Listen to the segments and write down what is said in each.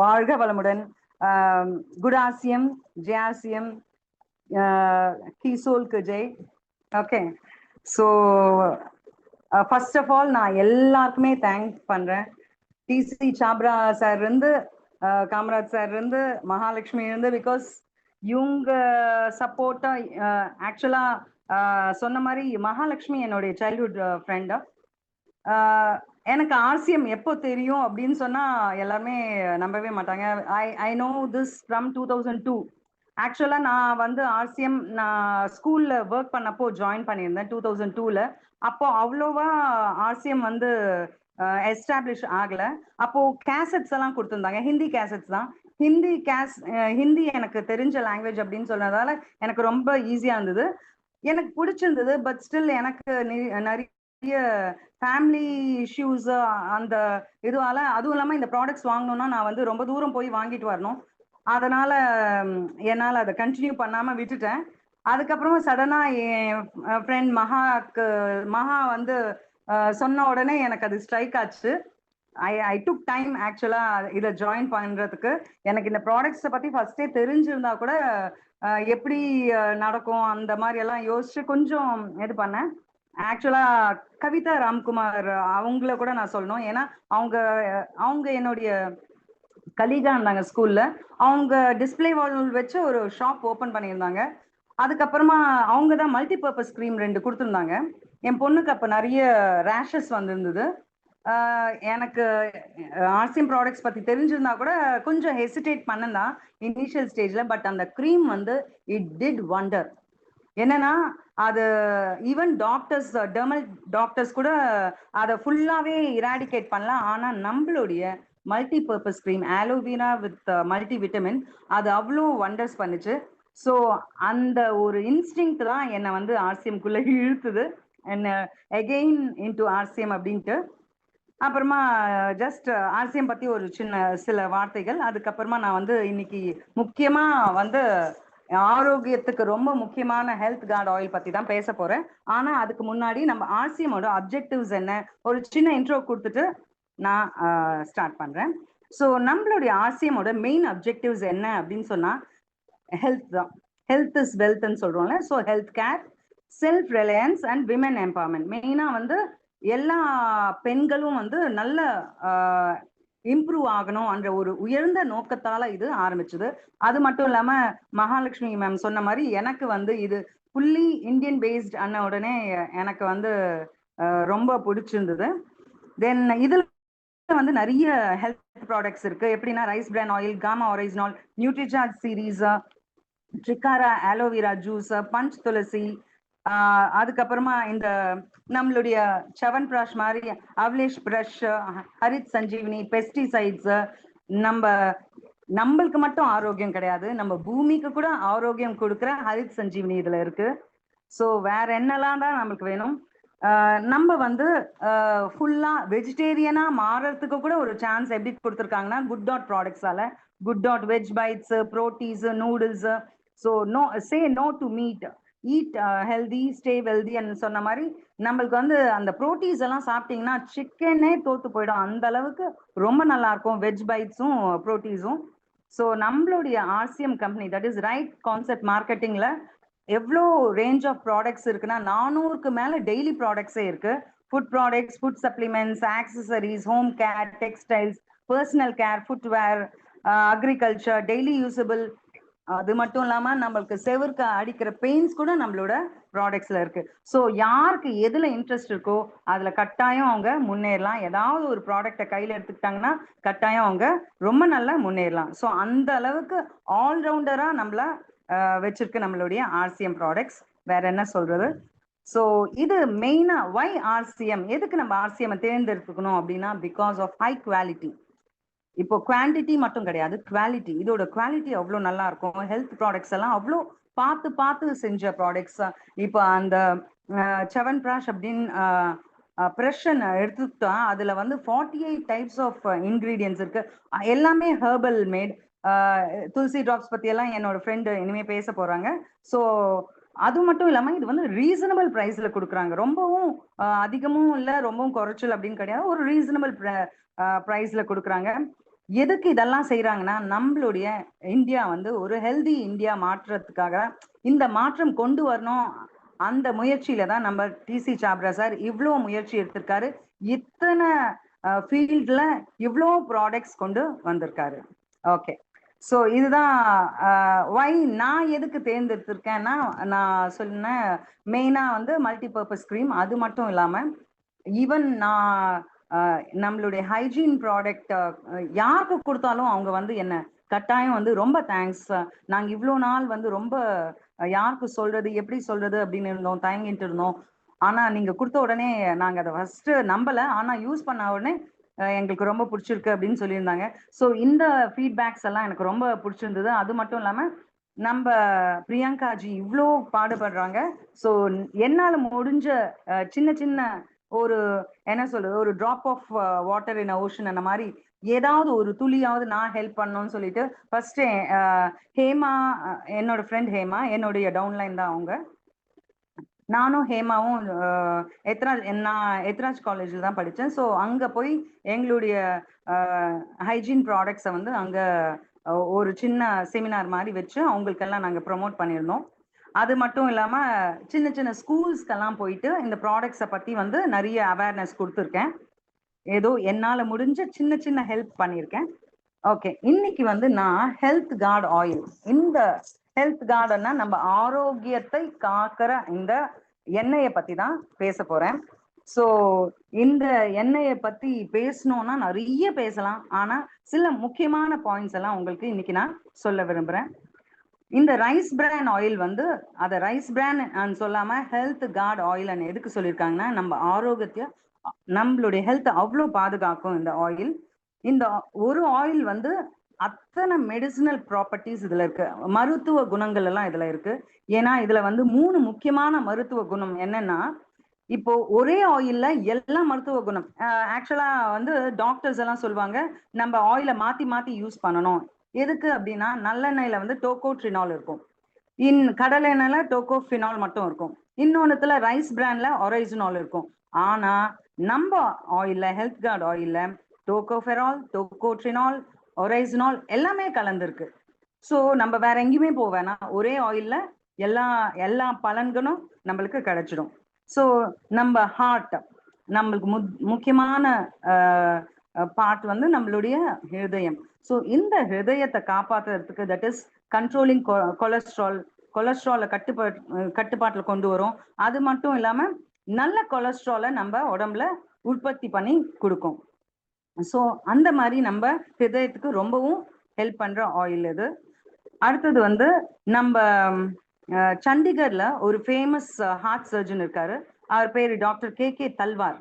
வாழ்க வளமுடன். குடாசியம், ஜெயாசியம், கீசோல்க்கு ஜெய். Okay, so first of all நான் எல்லாருக்குமே தேங்க் பண்றேன். டிசி சாப்ரா சார் இருந்து, காமராஜ் சார் இருந்து, மகாலட்சுமி இருந்து, பிகாஸ் இவங்க சப்போர்ட்டா ஆக்சுவலா சொன்ன மாதிரி மகாலட்சுமி என்னுடைய சைல்ட்ஹுட் ஃப்ரெண்டா. எனக்கு ஆர்சிஎம் எப்போ தெரியும் அப்படின்னு சொன்னா எல்லாருமே நம்பவே மாட்டாங்க. I know this from 2002. ஆக்சுவலா நான் வந்து ஆர்சிஎம் நான் ஸ்கூல்ல ஒர்க் பண்ணப்போ ஜாயின் பண்ணியிருந்தேன் 2002ல. அப்போ அவ்வளோவா ஆர்சிஎம் வந்து எஸ்டாப்ளிஷ் ஆகல. அப்போ கேசட்ஸ் எல்லாம் கொடுத்துருந்தாங்க, ஹிந்தி கேசட்ஸ் தான். ஹிந்தி எனக்கு தெரிஞ்ச லாங்குவேஜ் அப்படின்னு சொன்னதால எனக்கு ரொம்ப ஈஸியா இருந்தது, எனக்கு பிடிச்சிருந்தது. பட் ஸ்டில் எனக்கு நிறைய ஃபேமிலி இஷ்யூஸ் அந்த இதுவால, அதுவும் இல்லாமல் இந்த ப்ராடக்ட்ஸ் வாங்கணும்னா நான் வந்து ரொம்ப தூரம் போய் வாங்கிட்டு வரணும். அதனால என்னால் அதை கண்டினியூ பண்ணாமல் விட்டுட்டேன். அதுக்கப்புறமா சடனாக என் ஃப்ரெண்ட் மகா வந்து சொன்ன உடனே எனக்கு அது ஸ்ட்ரைக் ஆச்சு. ஐ டுக் டைம் ஆக்சுவலாக இதை ஜாயின் பண்ணுறதுக்கு. எனக்கு இந்த ப்ராடக்ட்ஸை பற்றி ஃபஸ்ட்டே தெரிஞ்சிருந்தா கூட எப்படி நடக்கும் அந்த மாதிரி எல்லாம் யோசிச்சு கொஞ்சம் இது பண்ணேன். ஆக்சுவலா கவிதா ராம்குமார் அவங்கள கூட நான் சொல்லணும். ஏன்னா அவங்க என்னுடைய கலீகா இருந்தாங்க ஸ்கூல்ல. அவங்க டிஸ்பிளே வால் வச்சு ஒரு ஷாப் ஓபன் பண்ணியிருந்தாங்க. அதுக்கப்புறமா அவங்க தான் மல்டி பர்பஸ் க்ரீம் 2 கொடுத்துருந்தாங்க. என் பொண்ணுக்கு அப்போ நிறைய ரேஷஸ் வந்திருந்தது. எனக்கு ஆர்சிஎம் ப்ராடக்ட்ஸ் பற்றி தெரிஞ்சிருந்தா கூட கொஞ்சம் ஹெசிடேட் பண்ணதான் இனிஷியல் ஸ்டேஜில். பட் அந்த க்ரீம் வந்து இட் டிட் வண்டர். என்னன்னா அது ஈவன் டாக்டர்ஸ், டெர்மல் டாக்டர்ஸ் கூட அதை ஃபுல்லாவே இராடிகேட் பண்ணலாம். ஆனா நம்மளுடைய multi purpose cream aloe vera with multi vitamin அது அவ்வளோ வண்டர்ஸ் பண்ணுச்சு. ஸோ அந்த ஒரு இன்ஸ்டிங் தான் என்னை வந்து ஆர்சிஎம்குள்ள இழுத்துது, என்ன அகெயின் இன்டு ஆர்சிஎம் அப்படின்ட்டு. அப்புறமா ஜஸ்ட் ஆர்சிஎம் பத்தி ஒரு சில வார்த்தைகள். அதுக்கப்புறமா நான் வந்து இன்னைக்கு முக்கியமா வந்து ஆரோக்கியத்துக்கு ரொம்ப முக்கியமான ஹெல்த் கார்டு ஆயில் பத்தி தான் பேச போறேன். ஆனா அதுக்கு முன்னாடி நம்ம ஆர்சிஎமோட அப்ஜெக்டிவ்ஸ் என்ன ஒரு சின்ன இன்ட்ரோ கொடுத்துட்டு நான் ஸ்டார்ட் பண்றேன். ஸோ நம்மளுடைய ஆர்சிஎமோட மெயின் அப்ஜெக்டிவ்ஸ் என்ன அப்படின்னு சொன்னா ஹெல்த் தான். ஹெல்த் இஸ் வெல்த்ன்னு சொல்றோம்ல. So health care, self Reliance and women empowerment. மெயினா வந்து எல்லா பெண்களும் வந்து நல்ல இம்ப்ரூவ் ஆகணும் என்ற ஒரு உயர்ந்த நோக்கத்தால இது ஆரம்பிச்சது. அது மட்டும் இல்லாம மகாலட்சுமி மேம் சொன்ன மாதிரி எனக்கு வந்து இது ஃபுல்லி இந்தியன் பேஸ்ட் அண்ண உடனே எனக்கு வந்து ரொம்ப பிடிச்சிருந்தது. தென் இதுல வந்து நிறைய ஹெல்த் ப்ராடக்ட்ஸ் இருக்கு. எப்படின்னா ரைஸ் பிரான் ஆயில், காமா ஒரைஜினால், நியூட்ரிசார்ஜ் சீரீஸ், ட்ரிகாரா ஆலோவேரா ஜூஸ், பஞ்ச் துளசி, அதுக்கப்புறமா இந்த நம்மளுடைய சவன் பிராஷ் மாதிரி அவலேஷ் பிரஷ், ஹரித் சஞ்சீவினி, பெஸ்டிசைட்ஸ். நம்மளுக்கு மட்டும் ஆரோக்கியம் கிடையாது, நம்ம பூமிக்கு கூட ஆரோக்கியம் கொடுக்குற ஹரித் சஞ்சீவினி இதுல இருக்கு. ஸோ வேற என்னெல்லாம் தான் நம்மளுக்கு வேணும். நம்ம வந்து ஃபுல்லா வெஜிடேரியனா மாறறதுக்கு கூட ஒரு சான்ஸ் எப்படி கொடுத்துருக்காங்கன்னா குட் டாட் ப்ராடக்ட்ஸால. குட் டாட் வெஜ் பைட்ஸ், ப்ரோட்டீஸ், noodles. So no say no to meat, eat healthy, stay wealthy சொன்ன மாதிரி நம்மளுக்கு வந்து அந்த ப்ரோட்டீன்ஸ் எல்லாம் சாப்பிட்டீங்கன்னா சிக்கனே தோத்து போயிடும், அந்த அளவுக்கு ரொம்ப நல்லா இருக்கும் வெஜ் பைட்ஸும் ப்ரோட்டீஸும். ஸோ நம்மளுடைய RCM company that is right concept மார்க்கெட்டிங்ல எவ்வளோ ரேஞ்ச் ஆஃப் ப்ராடக்ட்ஸ் இருக்குன்னா 400க்கு மேல டெய்லி ப்ராடக்ட்ஸே இருக்கு. Food products, food supplements, accessories, home care, textiles, personal care, footwear, agriculture, daily usable. அது மட்டும் இல்லாம நம்மளுக்கு செவருக்கு அடிக்கிற பெயின்ஸ் கூட நம்மளோட ப்ராடக்ட்ஸ்ல இருக்கு. ஸோ யாருக்கு எதுல இன்ட்ரெஸ்ட் இருக்கோ அதுல கட்டாயம் அவங்க முன்னேறலாம். ஏதாவது ஒரு ப்ராடக்டை கையில எடுத்துக்கிட்டாங்கன்னா கட்டாயம் அவங்க ரொம்ப நல்லா முன்னேறலாம். ஸோ அந்த அளவுக்கு ஆல்ரவுண்டரா நம்மள வச்சிருக்கு நம்மளுடைய ஆர்சிஎம் ப்ராடக்ட்ஸ். வேற என்ன சொல்றது. ஸோ இது மெயினா ஒய் ஆர்சிஎம், எதுக்கு நம்ம ஆர்சிஎம் தேர்ந்தெடுத்துக்கணும் அப்படின்னா பிகாஸ் ஆஃப் ஹை குவாலிட்டி. இப்போ குவான்டிட்டி மட்டும் கிடையாது, குவாலிட்டி. இதோட குவாலிட்டி அவ்வளோ நல்லா இருக்கும். ஹெல்த் ப்ராடக்ட்ஸ் எல்லாம் அவ்வளோ பார்த்து பார்த்து செஞ்ச ப்ராடக்ட்ஸ். இப்போ அந்த செவன் பிராஷ் அப்படின்னு ப்ரெஷன் எடுத்துக்கிட்டா அதுல வந்து 48 டைப்ஸ் ஆஃப் இன்கிரீடியன்ஸ் இருக்கு. எல்லாமே ஹெர்பல் மேட். துளசி டிராப்ஸ் பத்தி எல்லாம் என்னோட ஃப்ரெண்டு இனிமே பேச போறாங்க. ஸோ அது மட்டும் இல்லாம இது வந்து ரீசனபிள் பிரைஸ்ல கொடுக்குறாங்க. ரொம்பவும் அதிகமும் இல்லை, ரொம்பவும் குறைச்சல் அப்படின்னு கிடையாது, ஒரு ரீசனபிள் பிரைஸ்ல கொடுக்குறாங்க. எதுக்கு இதெல்லாம் செய்யறாங்கன்னா நம்மளுடைய இந்தியா வந்து ஒரு ஹெல்தி இந்தியா மாற்றுறதுக்காக இந்த மாற்றம் கொண்டு வரணும். அந்த முயற்சியில தான் நம்ம டிசி சாப்ரா சார் இவ்வளோ முயற்சி எடுத்திருக்காரு. இத்தனை ஃபீல்ட்ல இவ்வளோ ப்ராடக்ட்ஸ் கொண்டு வந்திருக்காரு. ஓகே, ஸோ இதுதான் வை நான் எதுக்கு தேர்ந்தெடுத்திருக்கேன்னா, நான் சொன்னேன் மெயினா வந்து மல்டிபர்பஸ் க்ரீம். அது மட்டும் இல்லாம ஈவன் நான் நம்மளுடைய ஹைஜீன் ப்ராடக்ட் யாருக்கு கொடுத்தாலும் அவங்க வந்து என்ன கட்டாயம் வந்து ரொம்ப தேங்க்ஸ், நாங்க இவ்வளோ நாள் வந்து ரொம்ப யாருக்கு சொல்றது எப்படி சொல்றது அப்படின்னு இருந்தோம், தயங்கிட்டு இருந்தோம். ஆனா நீங்க கொடுத்த உடனே நாங்க அதை ஃபர்ஸ்ட் நம்பல, ஆனா யூஸ் பண்ண உடனே எங்களுக்கு ரொம்ப பிடிச்சிருக்கு அப்படின்னு சொல்லியிருந்தாங்க. ஸோ இந்த ஃபீட்பேக்ஸ் எல்லாம் எனக்கு ரொம்ப பிடிச்சிருந்தது. அது மட்டும் இல்லாம நம்ம பிரியங்காஜி இவ்வளோ பாடுபடுறாங்க. ஸோ என்னால முடிஞ்ச சின்ன சின்ன ஒரு என்ன சொல்றது, ஒரு drop of water in ocean அந்த மாதிரி ஏதாவது ஒரு துளியாவது நான் ஹெல்ப் பண்ணணும்னு சொல்லிட்டு ஃபர்ஸ்ட் ஹேமா, என்னோட ஃப்ரெண்ட் ஹேமா, என்னுடைய டவுன்லைன் தான் அவங்க. நானும் ஹேமாவும் நான் எத்ராஜ் காலேஜில் தான் படித்தேன். ஸோ அங்கே போய் எங்களுடைய ஹைஜீன் ப்ராடக்ட்ஸை வந்து அங்கே ஒரு சின்ன செமினார் மாதிரி வச்சு அவங்களுக்கெல்லாம் நாங்கள் ப்ரொமோட் பண்ணியிருந்தோம். அது மட்டும் இல்லாமல் சின்ன சின்ன ஸ்கூல்ஸ்க்கெல்லாம் போயிட்டு இந்த ப்ராடக்ட்ஸை பற்றி வந்து நிறைய அவேர்னஸ் கொடுத்துருக்கேன். ஏதோ என்னால் முடிஞ்ச சின்ன சின்ன ஹெல்ப் பண்ணியிருக்கேன். ஓகே, இன்னைக்கு வந்து நான் ஹெல்த் கார்டு ஆயில், இந்த ஹெல்த் கார்டுன்னா நம்ம ஆரோக்கியத்தை காக்கிற இந்த எண்ணெயை பத்தி தான் பேச போறேன். ஸோ இந்த எண்ணெயை பத்தி பேசணும்னா நிறைய பேசலாம், ஆனா சில முக்கியமான பாயிண்ட்ஸ் எல்லாம் உங்களுக்கு இன்னைக்கு நான் சொல்ல விரும்புறேன். இந்த ரைஸ் பிரான் ஆயில் வந்து அதை ரைஸ் பிரான் சொல்லாம ஹெல்த் கார்டு ஆயில் எதுக்கு சொல்லியிருக்காங்கன்னா, நம்ம ஆரோக்கியத்தை நம்மளுடைய ஹெல்த் அவ்வளோ பாதுகாக்கும் இந்த ஆயில். இந்த ஒரு ஆயில் வந்து அத்தனை மெடிசினல் ப்ராப்பர்ட்டிஸ் இதுல இருக்கு, மருத்துவ குணங்கள் எல்லாம் இதுல இருக்கு. ஏன்னா இதுல வந்து 3 முக்கியமான மருத்துவ குணம் என்னன்னா, இப்போ ஒரே ஆயில்ல எல்லா மருத்துவ குணம். ஆக்சுவலா வந்து டாக்டர்ஸ் எல்லாம் சொல்லுவாங்க நம்ம ஆயிலை மாத்தி மாத்தி யூஸ் பண்ணணும். எதுக்கு அப்படின்னா, நல்லெண்ணெயில வந்து டோகோட்ரினால் இருக்கும், கடலை எண்ணெயில டோகோஃபினால் மட்டும் இருக்கும், இன்னொன்னுத்துல ரைஸ் பிராண்ட்ல ஒரைஜினால் இருக்கும். ஆனா நம்ம ஆயில்ல, ஹெல்த் கார்டு ஆயில்ல டோகோஃபெரால், டோகோட்ரினால், ஒரைஜினால் எல்லாமே கலந்துருக்கு. ஸோ நம்ம வேற எங்கேயுமே போவேனா, ஒரே ஆயில்ல எல்லா எல்லா பலன்களும் நம்மளுக்கு கிடைச்சிடும். ஸோ நம்ம ஹார்ட், நம்மளுக்கு முக்கியமான பார்ட் வந்து நம்மளுடைய ஹிருதயம். ஸோ இந்த ஹிருதயத்தை காப்பாற்றுறதுக்கு, தட் இஸ் கண்ட்ரோலிங் கொலஸ்ட்ராலை கட்டுப்பாட்டில் கொண்டு வரும். அது மட்டும் இல்லாம நல்ல கொலஸ்ட்ராலை நம்ம உடம்புல உற்பத்தி பண்ணி கொடுக்கும். ஸோ அந்த மாதிரி நம்ம ஹிருதயத்துக்கு ரொம்பவும் ஹெல்ப் பண்ற ஆயில் இது. அடுத்தது வந்து நம்ம சண்டிகர்ல ஒரு ஃபேமஸ் ஹார்ட் சர்ஜன் இருக்காரு, அவர் பேரு டாக்டர் கே தல்வார்.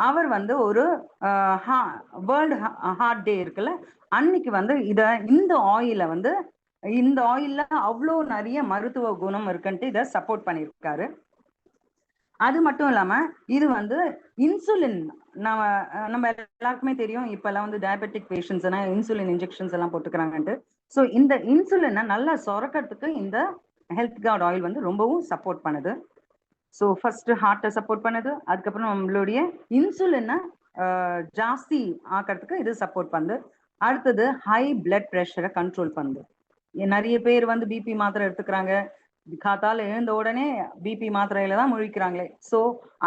அவர் வந்து ஒரு வேர்ல்டு ஹார்ட் டே இருக்குல்ல, அன்னைக்கு வந்து இந்த ஆயில்ல அவ்வளோ நிறைய மருத்துவ குணம் இருக்குன்ட்டு இதை சப்போர்ட் பண்ணியிருக்காரு. அது மட்டும் இல்லாம இது வந்து இன்சுலின், நம்ம எல்லாருக்குமே தெரியும் இப்ப எல்லாம் வந்து டயபெட்டிக் பேஷண்ட்ஸ் இன்சுலின் இன்ஜெக்ஷன்ஸ் எல்லாம் போட்டுக்கிறாங்கன்ட்டு. ஸோ இந்த இன்சுலினை நல்லா சுரக்கிறதுக்கு இந்த ஹெல்த் கார்டு ஆயில் வந்து ரொம்பவும் சப்போர்ட் பண்ணுது. ஸோ ஃபர்ஸ்ட் ஹார்ட்டை சப்போர்ட் பண்ணுது, அதுக்கப்புறம் நம்மளுடைய இன்சுலினை ஜாஸ்தி ஆக்கிறதுக்கு இது சப்போர்ட் பண்ணுது. அடுத்தது ஹை பிளட் ப்ரெஷரை கண்ட்ரோல் பண்ணுது. நிறைய பேர் வந்து பிபி மாத்திரை எடுத்துக்கிறாங்க, காத்தால எழுந்த உடனே பிபி மாத்திரையில தான் முழிக்கிறாங்களே. ஸோ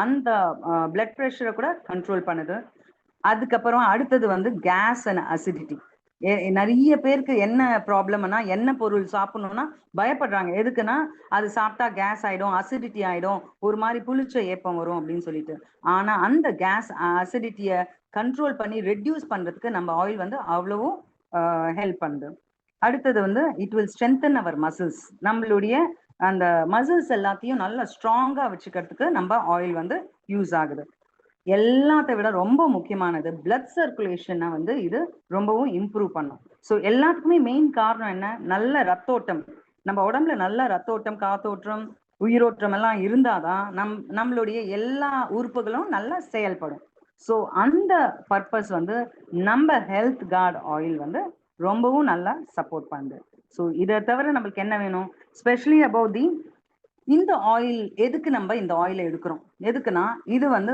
அந்த பிளட் ப்ரெஷரை கூட கண்ட்ரோல் பண்ணுது. அதுக்கப்புறம் அடுத்தது வந்து கேஸ் அண்ட் அசிடிட்டி. நிறைய பேருக்கு என்ன ப்ராப்ளம்னா, என்ன பொருள் சாப்பிடணும்னா பயப்படுறாங்க. எதுக்குன்னா அது சாப்பிட்டா கேஸ் ஆயிடும், அசிடிட்டி ஆயிடும், ஒரு மாதிரி புளிச்ச ஏப்பம் வரும் அப்படின்னு சொல்லிட்டு. ஆனா அந்த கேஸ் அசிடிட்டியை கண்ட்ரோல் பண்ணி ரெடியூஸ் பண்றதுக்கு நம்ம ஆயில் வந்து அவ்வளவும் ஹெல்ப் பண்ணுது. அடுத்தது வந்து it will strengthen our muscles. நம்மளுடைய அந்த மசில்ஸ் எல்லாத்தையும் நல்லா ஸ்ட்ராங்கா வச்சுக்கிறதுக்கு நம்ம ஆயில் வந்து யூஸ் ஆகுது. எல்லாத்தை விட ரொம்ப முக்கியமானது பிளட் சர்க்குலேஷனை வந்து இது ரொம்பவும் இம்ப்ரூவ் பண்ணும். ஸோ எல்லாத்துக்குமே மெயின் காரணம் என்ன, நல்ல ரத்தோட்டம். நம்ம உடம்புல நல்ல ரத்தோட்டம், காத்தோட்டம், உயிரோட்டம் எல்லாம் இருந்தாதான் நம்மளுடைய எல்லா உறுப்புகளும் நல்லா செயல்படும். ஸோ அந்த பர்பஸ் வந்து நம்ம ஹெல்த் கார்டு ஆயில் வந்து ரொம்பவும் நல்லா சப்போர்ட் பண்ணுது. ஸோ இதை தவிர நம்மளுக்கு என்ன வேணும், ஸ்பெஷலி அபவுட் இந்த ஆயில். எதுக்கு நம்ம இந்த ஆயிலை எடுக்கிறோம், எதுக்குன்னா இது வந்து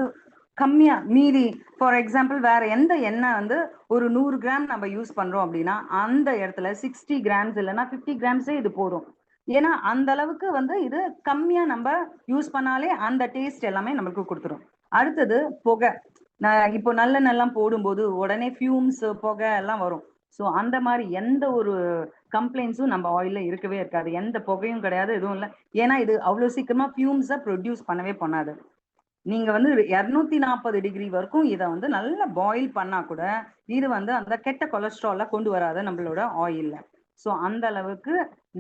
கம்மியா மீதி ஃபார் எக்ஸாம்பிள் வேற எந்த எண்ணெய் வந்து ஒரு 100 கிராம் நம்ம யூஸ் பண்றோம் அப்படின்னா அந்த இடத்துல 60 கிராம்ஸ் இல்லைன்னா 50 கிராம்ஸே இது போதும். ஏன்னா அந்த அளவுக்கு வந்து இது கம்மியா நம்ம யூஸ் பண்ணாலே அந்த டேஸ்ட் எல்லாமே நம்மளுக்கு கொடுத்துரும். அடுத்தது புகை. இப்போ நல்லெண்ணெல்லாம் போடும்போது உடனே ஃபியூம்ஸ் புகை எல்லாம் வரும். ஸோ அந்த மாதிரி எந்த ஒரு கம்ப்ளைண்ட்ஸும் நம்ம ஆயில்ல இருக்கவே இருக்காது. எந்த புகையும் கிடையாது, எதுவும் இல்லை. ஏன்னா இது அவ்வளவு சீக்கிரமா ஃபியூம்ஸை ப்ரொடியூஸ் பண்ணவே பண்ணாது. நீங்க வந்து 240 டிகிரி வரைக்கும் இதை வந்து நல்லா பாயில் பண்ணா கூட இது வந்து அந்த கெட்ட கொலஸ்ட்ரால கொண்டு வராது நம்மளோட ஆயில்ல. ஸோ அந்த அளவுக்கு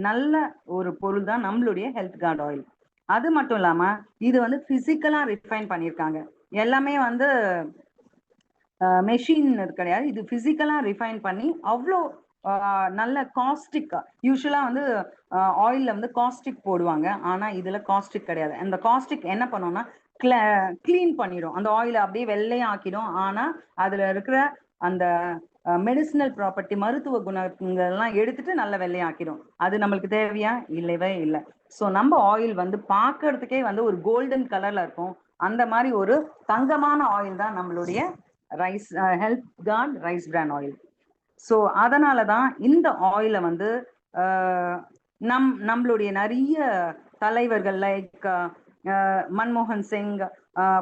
நல்ல ஒரு பொருள் தான் நம்மளுடைய ஹெல்த் கார்டு ஆயில். அது மட்டும் இல்லாம இது வந்து பிசிக்கலா ரிஃபைன் பண்ணியிருக்காங்க. எல்லாமே வந்து மெஷின் கிடையாது, இது பிசிக்கலா ரிஃபைன் பண்ணி அவ்வளோ நல்ல காஸ்டிக். யூஸ்வலா வந்து ஆயில்ல வந்து காஸ்டிக் போடுவாங்க, ஆனா இதுல காஸ்டிக் கிடையாது. அந்த காஸ்டிக் என்ன பண்ணோம்னா கிளீன் பண்ணிடும், அந்த ஆயிலை அப்படியே வெள்ளையாக்கிடும். ஆனா அதுல இருக்கிற அந்த மெடிசினல் ப்ராப்பர்ட்டி, மருத்துவ குணங்கள்லாம் எடுத்துட்டு நல்ல வெள்ளையாக்கிடும். அது நம்மளுக்கு தேவையா? இல்லவே இல்லை. ஸோ நம்ம ஆயில் வந்து பார்க்கறதுக்கே வந்து ஒரு கோல்டன் கலர்ல இருக்கும். அந்த மாதிரி ஒரு தங்கமான ஆயில் தான் நம்மளுடைய rice health card rice bran oil. So அதனால தான் இந்த ஆயிலை வந்து நம்மளுடைய நிறைய தலைவர்கள் லைக் மன்மோகன் சிங்,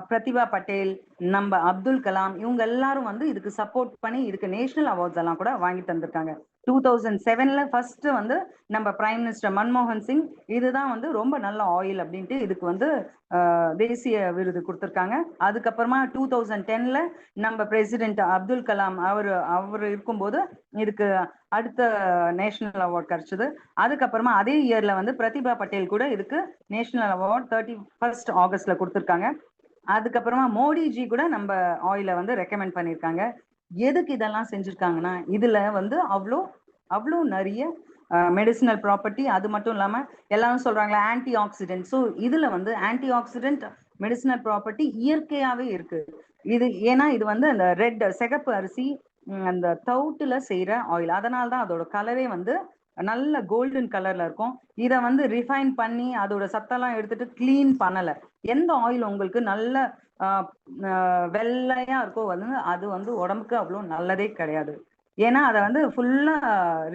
பிரதிபா பட்டேல், நம்ம அப்துல் கலாம், இவங்க எல்லாரும் வந்து இதுக்கு சப்போர்ட் பண்ணி இதுக்கு நேஷனல் அவார்ட்ஸ் எல்லாம் கூட வாங்கி தந்திருக்காங்க. 2007 ஃபர்ஸ்ட் வந்து நம்ம பிரைம் மினிஸ்டர் மன்மோகன் சிங் இதுதான் வந்து ரொம்ப நல்ல ஆயில் அப்படின்ட்டு இதுக்கு வந்து தேசிய விருது கொடுத்துருக்காங்க. அதுக்கப்புறமா 2010 நம்ம பிரசிடென்ட் அப்துல் கலாம் அவர் இருக்கும்போது இதுக்கு அடுத்த நேஷனல் அவார்ட் கிடைச்சது. அதுக்கப்புறமா அதே இயர்ல வந்து பிரதிபா பட்டேல் கூட இதுக்கு நேஷனல் அவார்ட் 31 ஆகஸ்ட்ல கொடுத்துருக்காங்க. அதுக்கப்புறமா மோடிஜி கூட நம்ம ஆயிலை வந்து ரெக்கமெண்ட் பண்ணியிருக்காங்க. எதுக்கு இதெல்லாம் செஞ்சிருக்காங்கன்னா இதுல வந்து அவ்வளோ நிறைய மெடிசினல் ப்ராப்பர்ட்டி. அது மட்டும் இல்லாம எல்லாரும் சொல்றாங்களா ஆன்டி ஆக்சிடென்ட். ஸோ இதுல வந்து ஆன்டி ஆக்சிடென்ட் மெடிசினல் ப்ராப்பர்ட்டி இயற்கையாவே இருக்கு. இது ஏன்னா இது வந்து அந்த ரெட் சிகப்பு அரிசி அந்த தவுட்டுல செய்யற ஆயில், அதனால தான் அதோட கலரே வந்து நல்ல கோல்டன் கலர்ல இருக்கும். இதை வந்து ரிஃபைன் பண்ணி அதோட சத்தெல்லாம் எடுத்துட்டு கிளீன் பண்ணல. எந்த ஆயில் உங்களுக்கு நல்ல வெள்ளையா இருக்கோ வந்து அது வந்து உடம்புக்கு அவ்வளோ நல்லதே கிடையாது. ஏன்னா அதை வந்து ஃபுல்லா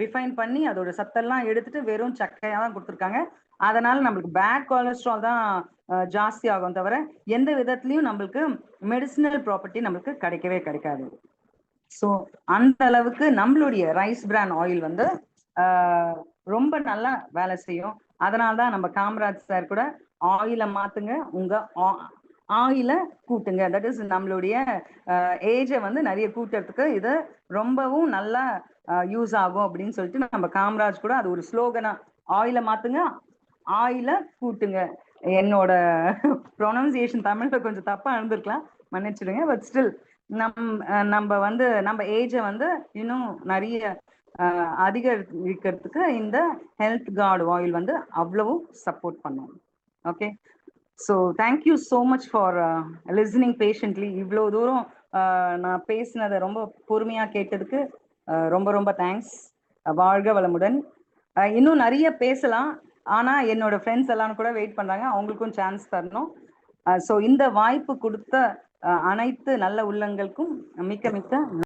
ரிஃபைன் பண்ணி அதோட சத்தெல்லாம் எடுத்துட்டு வெறும் சக்கையா தான் கொடுத்துருக்காங்க. அதனால நம்மளுக்கு பேட் கொலஸ்ட்ரால் தான் ஜாஸ்தி ஆகும், தவிர எந்த விதத்துலயும் நம்மளுக்கு மெடிசினல் ப்ராப்பர்ட்டி நம்மளுக்கு கிடைக்கவே கிடைக்காது. ஸோ அந்த அளவுக்கு நம்மளுடைய ரைஸ் பிரான் ஆயில் வந்து ரொம்ப நல்லா வேலை செய்யும். அதனால்தான் நம்ம காமராஜ் சார் கூட ஆயிலை மாத்துங்க, உங்க ஆயில கூட்டுங்க, தட் இஸ் நம்மளுடைய ஏஜை வந்து நிறைய கூட்டுறதுக்கு இது ரொம்பவும் நல்லா யூஸ் ஆகும் அப்படின்னு சொல்லிட்டு நம்ம காமராஜ் கூட அது ஒரு ஸ்லோகனா, ஆயில மாத்துங்க ஆயில கூட்டுங்க. என்னோட ப்ரொனன்சியேஷன் தமிழ்ல கொஞ்சம் தப்பா இருந்திருக்கலாம், மன்னிச்சிடுங்க. பட் ஸ்டில் நம்ம வந்து நம்ம ஏஜை வந்து இன்னும் நிறைய அதிகரிக்கிறதுக்கு இந்த ஹெல்த் கார்டு ஆயில் வந்து அவ்வளவும் சப்போர்ட் பண்ணும். Okay, so thank you so much for listening patiently. இவ்வளோ தூரம் நான் பேசினதை ரொம்ப பொறுமையாக கேட்டதுக்கு ரொம்ப ரொம்ப தேங்க்ஸ். வாழ்க வளமுடன். இன்னும் நிறைய பேசலாம், ஆனால் என்னோட ஃப்ரெண்ட்ஸ் எல்லாரும் கூட வெயிட் பண்ணுறாங்க, அவங்களுக்கும் சான்ஸ் தரணும். ஸோ இந்த வாய்ப்பு கொடுத்த அனைத்து நல்ல உள்ளங்களுக்கும் மிக்க மிக்க